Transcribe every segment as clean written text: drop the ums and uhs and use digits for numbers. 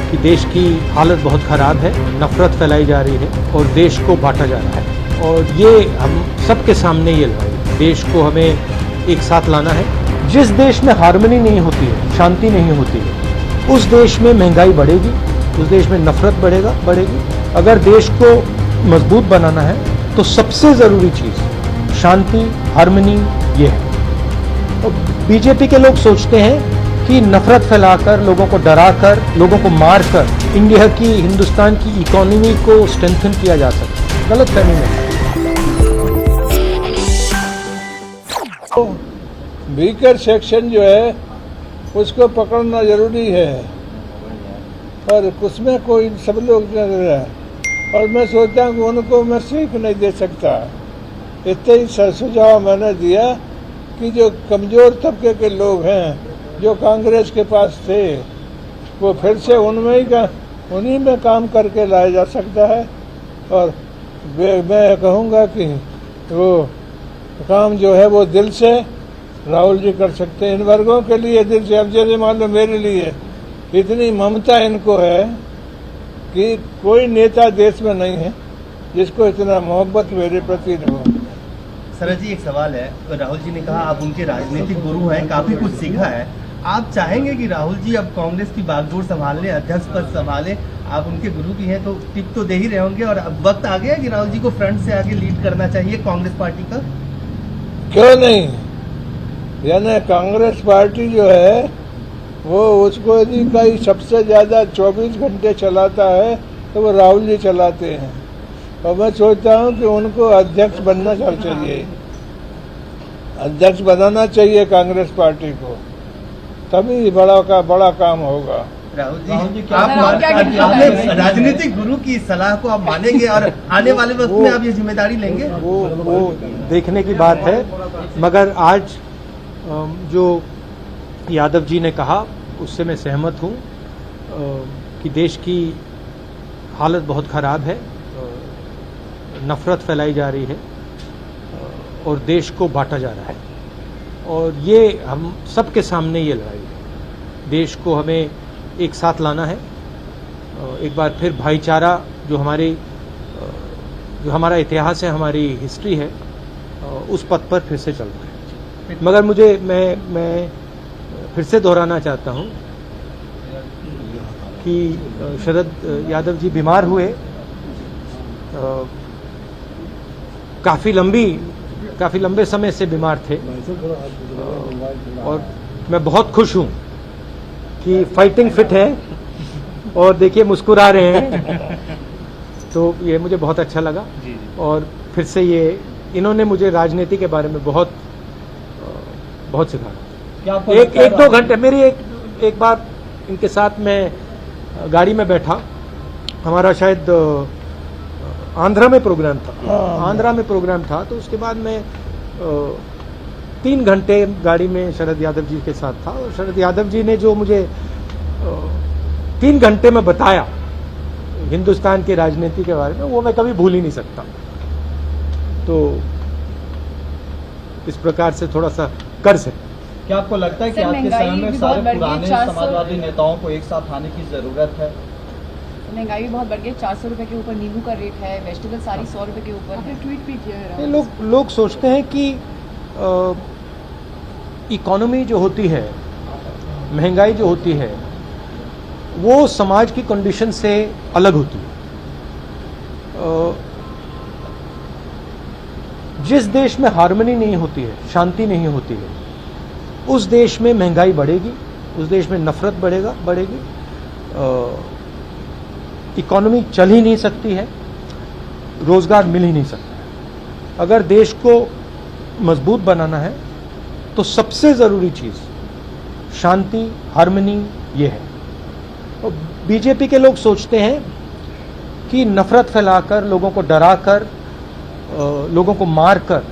कि देश की हालत बहुत ख़राब है, नफरत फैलाई जा रही है और देश को बांटा जा रहा है। और ये हम सबके सामने ये लड़ाई है। देश को हमें एक साथ लाना है। जिस देश में हार्मनी नहीं होती है, शांति नहीं होती है, उस देश में महंगाई बढ़ेगी, उस देश में नफरत बढ़ेगी। अगर देश को मजबूत बनाना है तो सबसे ज़रूरी चीज़ शांति, हार्मनी ये है। तो बीजेपी के लोग सोचते हैं कि नफरत फैलाकर, लोगों को डराकर, लोगों को मारकर इंडिया की, हिंदुस्तान की इकोनॉमी को स्ट्रेंथन किया जा सकता है। गलत फहमी में वीकर सेक्शन जो है उसको पकड़ना जरूरी है और उसमें कोई सब लोग और मैं सोचता हूँ कि उनको मैं सीख नहीं दे सकता। इतने ही सुझाव मैंने दिया कि जो कमज़ोर तबके के लोग हैं जो कांग्रेस के पास थे वो फिर से उन्हीं में काम करके लाया जा सकता है। और मैं कहूँगा कि वो काम जो है वो दिल से राहुल जी कर सकते हैं। इन वर्गों के लिए दिल से, अब जैसे मान लो मेरे लिए इतनी ममता इनको है कि कोई नेता देश में नहीं है जिसको इतना मोहब्बत मेरे प्रति न हो। सरज जी, एक सवाल है। राहुल जी ने कहा आप उनके राजनीतिक गुरु हैं, काफी कुछ सीखा है। आप चाहेंगे कि राहुल जी अब कांग्रेस की बागडोर संभालने, अध्यक्ष पद संभाले? आप उनके गुरु भी हैं तो टिप तो दे ही रहे होंगे। और अब वक्त आ गया कि राहुल जी को फ्रंट से आगे लीड करना चाहिए कांग्रेस पार्टी का। क्यों नहीं? यानी कांग्रेस पार्टी जो है वो उसको यदि कहीं सबसे ज्यादा 24 घंटे चलाता है तो वो राहुल जी चलाते हैं। और मैं सोचता हूँ कि उनको अध्यक्ष बनना चाहिए, अध्यक्ष बनाना चाहिए कांग्रेस पार्टी को, तभी बड़ा काम होगा। राहुल जी आप अपने राजनीतिक गुरु की सलाह को आप मानेंगे और आने वाले वक्त में आप ये जिम्मेदारी लेंगे? वो देखने की बात है। मगर आज जो यादव जी ने कहा उससे मैं सहमत हूँ कि देश की हालत बहुत ख़राब है, नफरत फैलाई जा रही है और देश को बांटा जा रहा है। और ये हम सबके सामने ये लड़ाई है। देश को हमें एक साथ लाना है। एक बार फिर भाईचारा जो हमारा इतिहास है, हमारी हिस्ट्री है, उस पथ पर फिर से चल रहा है। मगर मैं फिर से दोहराना चाहता हूं कि शरद यादव जी बीमार हुए, काफ़ी लंबे समय से बीमार थे और मैं बहुत खुश हूं कि फाइटिंग फिट है और देखिए मुस्कुरा रहे हैं। तो ये मुझे बहुत अच्छा लगा। और फिर से ये इन्होंने मुझे राजनीति के बारे में बहुत सिखाया। एक 2 घंटे मेरी एक बार इनके साथ मैं गाड़ी में बैठा, हमारा शायद आंध्रा में प्रोग्राम था। तो उसके बाद मैं 3 घंटे गाड़ी में शरद यादव जी के साथ था और शरद यादव जी ने जो मुझे 3 घंटे में बताया हिंदुस्तान की राजनीति के बारे में, वो मैं कभी भूल ही नहीं सकता। तो इस प्रकार से थोड़ा सा कर सकते। क्या आपको लगता है कि आज के समय में सारे पुराने समाजवादी नेताओं को एक साथ आने की जरूरत है? महंगाई भी बहुत बढ़ गई। 400 रुपए के ऊपर नींबू का रेट है, वेजिटेबल सारी 100 रुपए के ऊपर है। ट्वीट भी किया है। लोग सोचते हैं कि इकोनॉमी जो होती है, महंगाई जो होती है, वो समाज की कंडीशन से अलग होती है। जिस देश में हार्मनी नहीं होती है, शांति नहीं होती है, उस देश में महंगाई बढ़ेगी, उस देश में नफरत बढ़ेगी, इकोनॉमी चल ही नहीं सकती है, रोजगार मिल ही नहीं सकता है। अगर देश को मजबूत बनाना है तो सबसे ज़रूरी चीज़ शांति, हार्मनी ये है। और बीजेपी के लोग सोचते हैं कि नफरत फैलाकर, लोगों को डराकर, लोगों को मारकर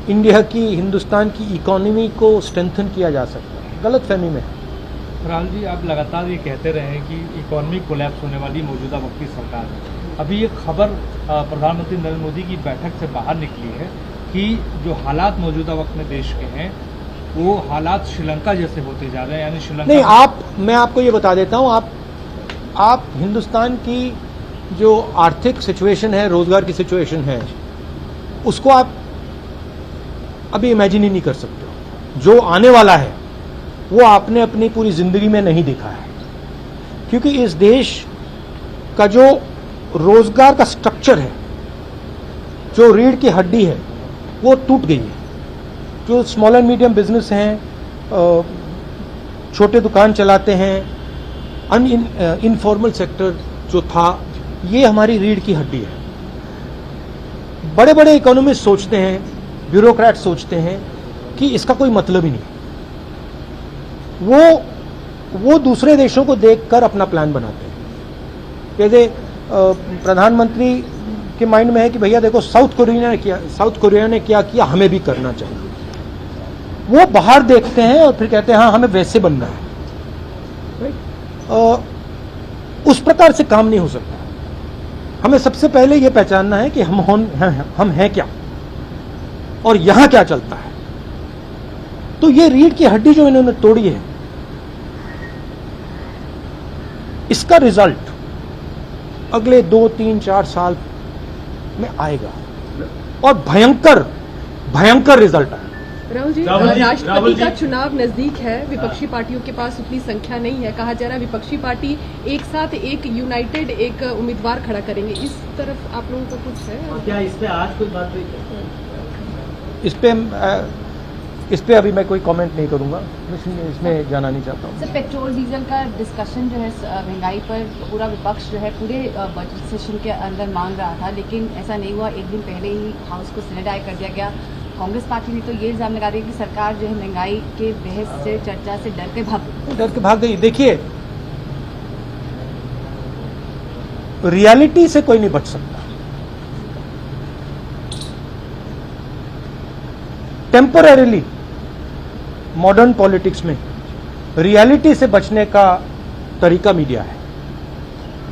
इंडिया की, हिंदुस्तान की इकोनॉमी को स्ट्रेंथन किया जा सकता है। गलत फहमी में है। राहुल जी, आप लगातार ये कहते रहे हैं कि इकोनॉमी कोलैप्स होने वाली मौजूदा वक्त की सरकार है। अभी ये खबर प्रधानमंत्री नरेंद्र मोदी की बैठक से बाहर निकली है कि जो हालात मौजूदा वक्त में देश के हैं वो हालात श्रीलंका जैसे होते जा रहे हैं, यानी श्रीलंका नहीं। मैं आपको ये बता देता हूँ, आप आप हिंदुस्तान की जो आर्थिक सिचुएशन है, रोजगार की सिचुएशन है, उसको आप अभी इमेजिन ही नहीं कर सकते हो। जो आने वाला है वो आपने अपनी पूरी जिंदगी में नहीं देखा है, क्योंकि इस देश का जो रोजगार का स्ट्रक्चर है, जो रीढ़ की हड्डी है, वो टूट गई है। जो स्मॉल एंड मीडियम बिजनेस हैं, छोटे दुकान चलाते हैं, इनफॉर्मल सेक्टर जो था, ये हमारी रीढ़ की हड्डी है। बड़े बड़े इकोनॉमिस्ट सोचते हैं, ब्यूरोक्रेट सोचते हैं कि इसका कोई मतलब ही नहीं। वो दूसरे देशों को देखकर अपना प्लान बनाते हैं। जैसे प्रधानमंत्री के माइंड में है कि भैया देखो साउथ कोरिया ने क्या किया, हमें भी करना चाहिए। वो बाहर देखते हैं और फिर कहते हैं हाँ हमें वैसे बनना है। उस प्रकार से काम नहीं हो सकता। हमें सबसे पहले ये पहचानना है कि हम हैं क्या और यहां क्या चलता है। तो ये रीढ़ की हड्डी जो इन्होंने तोड़ी है, इसका रिजल्ट अगले 2, 3, 4 साल में आएगा और भयंकर रिजल्ट आएगा। राहुल जी, राष्ट्रपति का चुनाव नजदीक है, विपक्षी पार्टियों के पास उतनी संख्या नहीं है। कहा जा रहा है विपक्षी पार्टी एक साथ एक यूनाइटेड एक उम्मीदवार खड़ा करेंगे। इस तरफ आप लोगों का कुछ है क्या इस पे आज कोई बात हुई? इस पे अभी मैं कोई कमेंट नहीं करूंगा, इसमें जाना नहीं चाहता हूँ। सर, पेट्रोल डीजल का डिस्कशन जो है महंगाई पर पूरा विपक्ष जो है पूरे बजट सेशन के अंदर मांग रहा था, लेकिन ऐसा नहीं हुआ। एक दिन पहले ही हाउस को सैनिटाइज कर दिया गया। कांग्रेस पार्टी ने तो ये इल्जाम लगा दिया कि सरकार जो है महंगाई के बहस से, चर्चा से डर के भाग गई। देखिए, रियलिटी से कोई नहीं बच सकता। टेम्परेरीली मॉडर्न पॉलिटिक्स में रियलिटी से बचने का तरीका मीडिया है।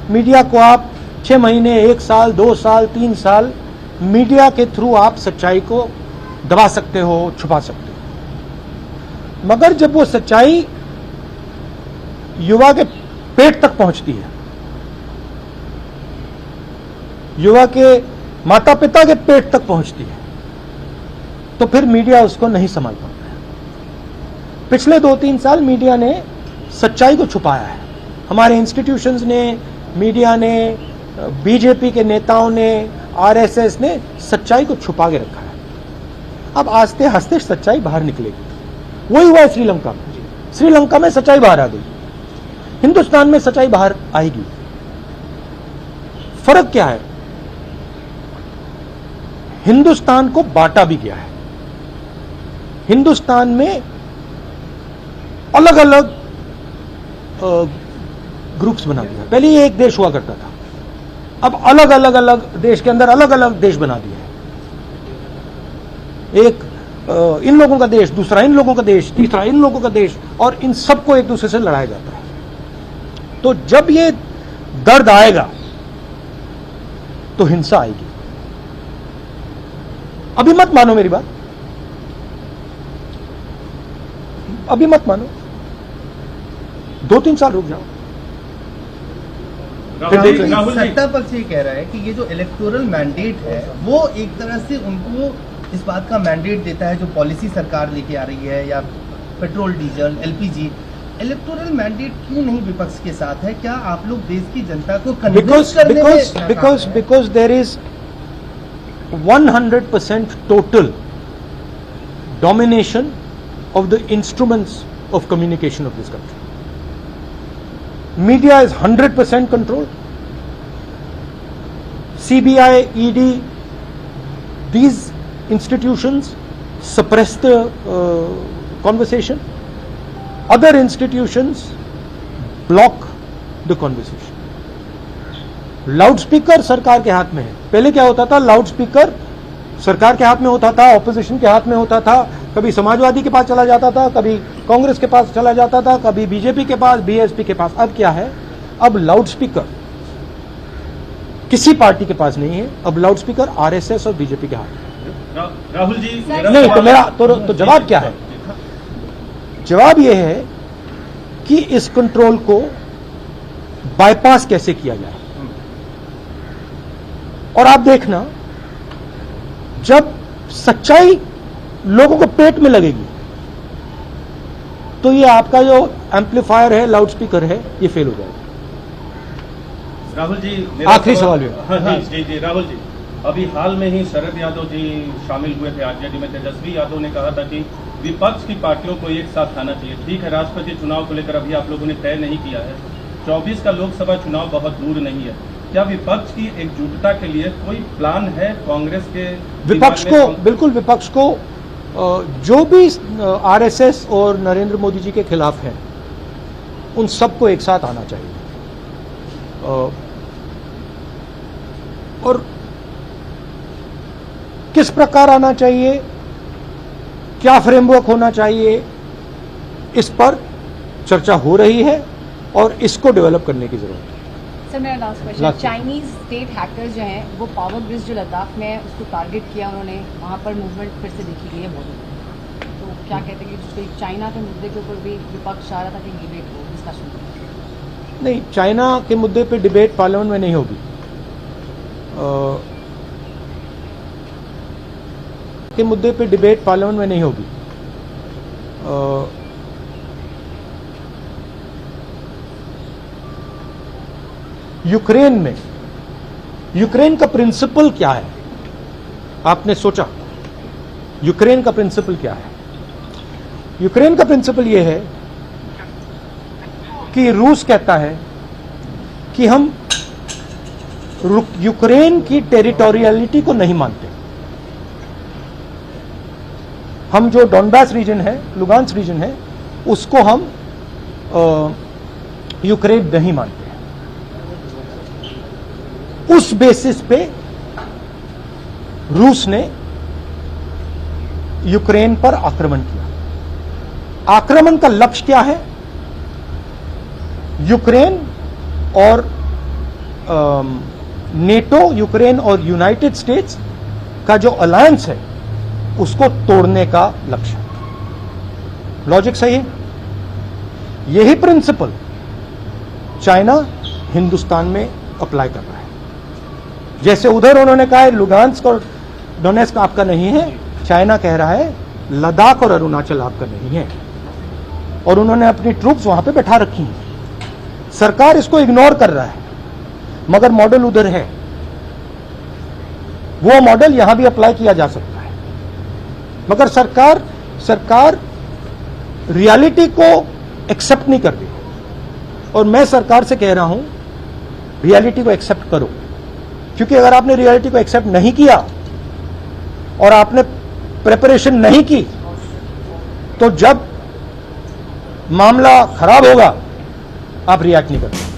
मीडिया को आप 6 महीने, 1 साल, 2 साल, 3 साल मीडिया के थ्रू आप सच्चाई को दबा सकते हो, छुपा सकते हो। मगर जब वो सच्चाई युवा के पेट तक पहुंचती है, युवा के माता पिता के पेट तक पहुंचती है, तो फिर मीडिया उसको नहीं संभाल पाता है। पिछले 2-3 साल मीडिया ने सच्चाई को छुपाया है। हमारे इंस्टीट्यूशंस ने, मीडिया ने, बीजेपी के नेताओं ने, आरएसएस ने सच्चाई को छुपा के रखा है। अब आस्ते आस्ते सच्चाई बाहर निकलेगी। वही हुआ है श्रीलंका में। श्रीलंका में सच्चाई बाहर आ गई, हिंदुस्तान में सच्चाई बाहर आएगी। फर्क क्या है? हिंदुस्तान को बांटा भी गया है। हिंदुस्तान में अलग अलग ग्रुप्स बना दिया। पहले ये एक देश हुआ करता था, अब अलग अलग देश के अंदर अलग अलग देश बना दिया है। एक इन लोगों का देश, दूसरा इन लोगों का देश, तीसरा इन लोगों का देश, और इन सबको एक दूसरे से लड़ाया जाता है। तो जब ये दर्द आएगा तो हिंसा आएगी। अभी मत मानो मेरी बात, अभी मत मानो, 2-3 साल रुक जाओ। सत्ता पक्ष ये कह रहा है कि ये जो इलेक्टोरल मैंडेट है वो एक तरह से उनको इस बात का मैंडेट देता है जो पॉलिसी सरकार लेके आ रही है, या petrol diesel, LPG. Electoral mandate क्यों नहीं विपक्ष के साथ है? क्या आप लोग देश की जनता को कन्विंस करने में because there is 100% total domination of the instruments of communication of this country. Media is 100% controlled. CBI, ED, these institutions suppress the conversation. Other institutions block the conversation. Loudspeaker सरकार के हाथ में है। पहले क्या होता था? लाउडस्पीकर सरकार के हाथ में होता था, ऑपोजिशन के हाथ में होता था। कभी समाजवादी के पास चला जाता था, कभी कांग्रेस के पास चला जाता था, कभी बीजेपी के पास, बीएसपी के पास। अब क्या है? अब लाउडस्पीकर किसी पार्टी के पास नहीं है, अब लाउडस्पीकर आरएसएस और बीजेपी के हाथ में। राहुल जी, नहीं तो मेरा तो जवाब क्या है? जवाब यह है कि इस कंट्रोल को बाईपास कैसे किया जाए। और आप देखना, जब सच्चाई लोगों को पेट में लगेगी तो ये आपका जो एम्पलीफायर है, लाउडस्पीकर है, ये फेल हो जाएगा। राहुल जी, आखिरी सवाल है। हाँ जी राहुल जी, अभी हाल में ही शरद यादव जी शामिल हुए थे आरजेडी में। तेजस्वी यादव ने कहा था कि विपक्ष की पार्टियों को एक साथ आना चाहिए। ठीक है, राष्ट्रपति चुनाव को लेकर अभी आप लोगों ने तय नहीं किया है, 24 का लोकसभा चुनाव बहुत दूर नहीं है, क्या विपक्ष की एकजुटता के लिए कोई प्लान है कांग्रेस के? विपक्ष को, बिल्कुल विपक्ष को जो भी आरएसएस और नरेंद्र मोदी जी के खिलाफ हैं, उन सबको एक साथ आना चाहिए। और किस प्रकार आना चाहिए, क्या फ्रेमवर्क होना चाहिए, इस पर चर्चा हो रही है और इसको डेवलप करने की जरूरत है। सर मेरा last question, Chinese state hackers जो हैं वो पावर ब्रिज जो लद्दाख में है उसको टारगेट किया उन्होंने, वहाँ पर मूवमेंट फिर से देखी गई है बहुत। तो क्या कहते हैं कि चाइना के मुद्दे के ऊपर भी विपक्ष चाह रहा था कि डिबेट हो, डिस्कशन हो? नहीं, चाइना के मुद्दे पे डिबेट पार्लियामेंट में नहीं होगी। के मुद्दे पे डिबेट पार्लियामेंट में नहीं होगी। यूक्रेन में, यूक्रेन का प्रिंसिपल क्या है, आपने सोचा यूक्रेन का प्रिंसिपल क्या है? यूक्रेन का प्रिंसिपल यह है कि रूस कहता है कि हम यूक्रेन की टेरिटोरियलिटी को नहीं मानते। हम जो डोनबास रीजन है, लुगांस रीजन है, उसको हम यूक्रेन नहीं मानते। उस बेसिस पे रूस ने यूक्रेन पर आक्रमण किया। आक्रमण का लक्ष्य क्या है? यूक्रेन और नेटो, यूक्रेन और यूनाइटेड स्टेट्स का जो अलायंस है उसको तोड़ने का लक्ष्य। लॉजिक सही है। यही प्रिंसिपल चाइना हिंदुस्तान में अप्लाई कर रहा है। जैसे उधर उन्होंने कहा है लुगांस्क और डोनेस्क आपका नहीं है, चाइना कह रहा है लद्दाख और अरुणाचल आपका नहीं है, और उन्होंने अपनी ट्रूप्स वहां पे बैठा रखी हैं। सरकार इसको इग्नोर कर रहा है, मगर मॉडल उधर है। वो मॉडल यहां भी अप्लाई किया जा सकता है, मगर सरकार रियलिटी को एक्सेप्ट नहीं कर रही। और मैं सरकार से कह रहा हूं रियलिटी को एक्सेप्ट करो, क्योंकि अगर आपने रियलिटी को एक्सेप्ट नहीं किया और आपने प्रिपरेशन नहीं की तो जब मामला खराब होगा आप रिएक्ट नहीं करते।